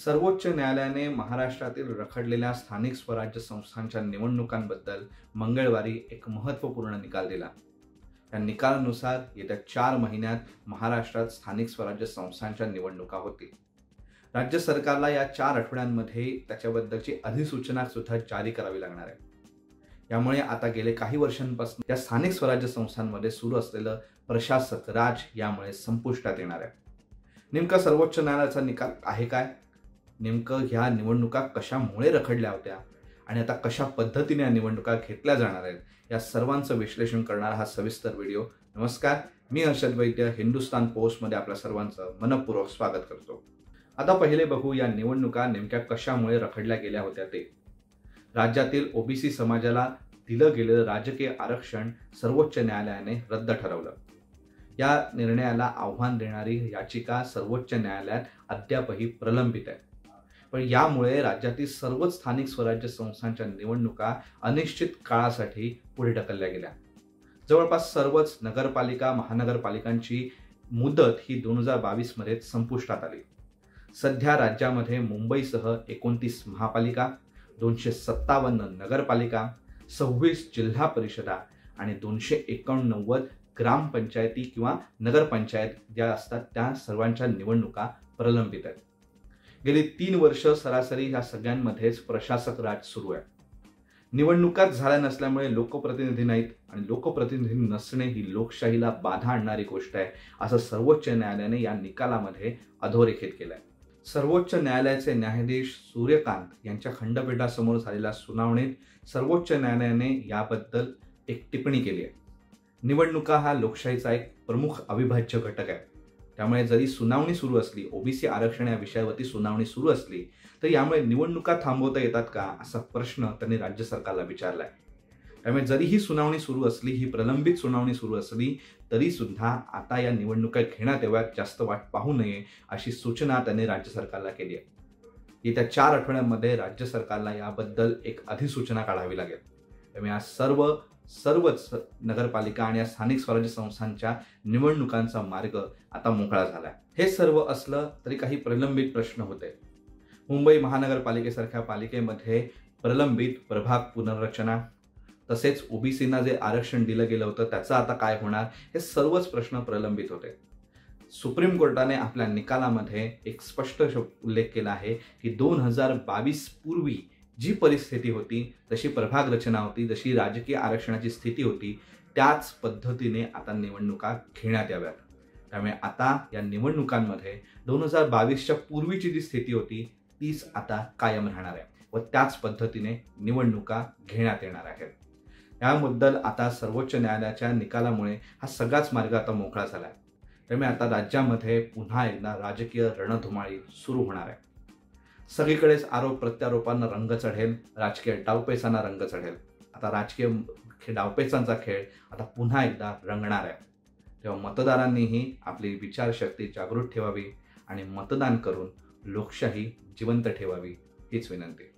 सर्वोच्च न्यायालयाने महाराष्ट्रातील रखडलेल्या स्थानिक स्वराज्य संस्थांच्या निवडणुकांबद्दल मंगळवारी एक महत्त्वपूर्ण निकाल दिला. या निकालानुसार येत्या 4 महिन्यात महाराष्ट्रात स्थानिक स्वराज्य संस्थांच्या निवडणुका होतील. राज्य सरकारला या 4 आठवड्यांमध्ये त्याच्याबद्दलची अधिसूचना सुद्धा जारी करावी लागणार आहे. यामुळे आता गेले काही वर्षांपासून या स्थानिक स्वराज्य संस्थांमध्ये सुरू असलेलं प्रशासक राज यामुळे संपुष्टात येणार आहे. नेमका सर्वोच्च न्यायालयाचा निकाल आहे काय? नेमकं ह्या निवडणुका कशामुळे रखडल्या होत्या आणि आता कशा पद्धतीने या निवडणुका घेतल्या जाणार आहेत, या सर्वांचं विश्लेषण करणारा हा सविस्तर व्हिडिओ. नमस्कार, मी हर्षद वैद्य हिंदुस्तान पोस्टमध्ये आपल्या सर्वांचं मनपूर्वक स्वागत करतो. आता पहिले बघू या निवडणुका नेमक्या कशामुळे रखडल्या गेल्या होत्या ते. राज्यातील ओबीसी समाजाला दिलं गेलेलं राजकीय आरक्षण सर्वोच्च न्यायालयाने रद्द ठरवलं. या निर्णयाला आव्हान देणारी याचिका सर्वोच्च न्यायालयात अद्यापही प्रलंबित आहे. पण यामुळे राज्यातील सर्वच स्थानिक स्वराज्य संस्थांच्या निवडणुका अनिश्चित काळासाठी पुढे ढकलल्या गेल्या. जवळपास सर्वच नगरपालिका महानगरपालिकांची मुदत ही 2022 मध्ये संपुष्टात आली. सध्या राज्यामध्ये मुंबईसह 29 महापालिका, 257 नगरपालिका, 26 जिल्हा परिषदा आणि 289 ग्रामपंचायती किंवा नगरपंचायत ज्या असतात त्या सर्वांच्या निवडणुका प्रलंबित आहेत. गेली 3 वर्ष सरासरी ह्या सगळ्यांमध्येच प्रशासक राज सुरू आहे. निवडणुकाच झाल्या नसल्यामुळे लोकप्रतिनिधी नाहीत आणि लोकप्रतिनिधी नसणे ही लोकशाहीला बाधा आणणारी गोष्ट आहे, असं सर्वोच्च न्यायालयाने या निकालामध्ये अधोरेखित केलंय. सर्वोच्च न्यायालयाचे न्यायाधीश सूर्यकांत यांच्या खंडपीठासमोर झालेल्या सुनावणीत सर्वोच्च न्यायालयाने याबद्दल एक टिप्पणी केली आहे. निवडणुका हा लोकशाहीचा एक प्रमुख अविभाज्य घटक आहे. त्यामुळे जरी सुनावणी सुरू असली, ओबीसी आरक्षण या विषयावरती सुनावणी सुरू असली, तर यामुळे निवडणुका थांबवता येतात का, असा प्रश्न त्यांनी राज्य सरकारला विचारलाय. त्यामुळे जरी ही सुनावणी सुरू असली, ही प्रलंबित सुनावणी सुरू असली, तरी सुद्धा आता या निवडणुका घेण्यात याव्यात, जास्त वाट पाहू नये, अशी सूचना त्यांनी राज्य सरकारला केली आहे. येत्या 4 आठवड्यांमध्ये राज्य सरकारला याबद्दल एक अधिसूचना काढावी लागेल. त्यामुळे सर्वच नगरपालिका आणि या स्थानिक स्वराज्य संस्थांच्या निवडणुकांचा मार्ग आता मोकळा झालाय. हे सर्व असलं तरी काही प्रलंबित प्रश्न होते. मुंबई महानगरपालिकेसारख्या पालिकेमध्ये प्रलंबित प्रभाग पुनर्रचना, तसेच ओबीसींना जे आरक्षण दिलं गेलं होतं त्याचं आता काय होणार, हे सर्वच प्रश्न प्रलंबित होते. सुप्रीम कोर्टाने आपल्या निकालामध्ये एक स्पष्ट उल्लेख केला आहे की 2022 पूर्वी जी परिस्थिती होती, जशी प्रभाग रचना होती, जशी राजकीय आरक्षणाची स्थिती होती, त्याच पद्धतीने आता निवडणुका घेण्यात याव्यात. त्यामुळे आता या निवडणुकांमध्ये 2022च्या पूर्वीची जी स्थिती होती तीच आता कायम राहणार आहे व त्याच पद्धतीने निवडणुका घेण्यात येणार आहेत. याबद्दल आता सर्वोच्च न्यायालयाच्या निकालामुळे हा सगळाच मार्ग आता मोकळा झाला आहे. त्यामुळे आता राज्यामध्ये पुन्हा एकदा राजकीय रणधुमाळी सुरू होणार आहे. सगळीकडेच आरोप प्रत्यारोपांना रंग चढेल, राजकीय डावपेचांना रंग चढेल. आता राजकीय डावपेचांचा खेळ आता पुन्हा एकदा रंगणार आहे. तेव्हा मतदारांनीही आपली विचारशक्ती जागृत ठेवावी आणि मतदान करून लोकशाही जिवंत ठेवावी, हीच विनंती.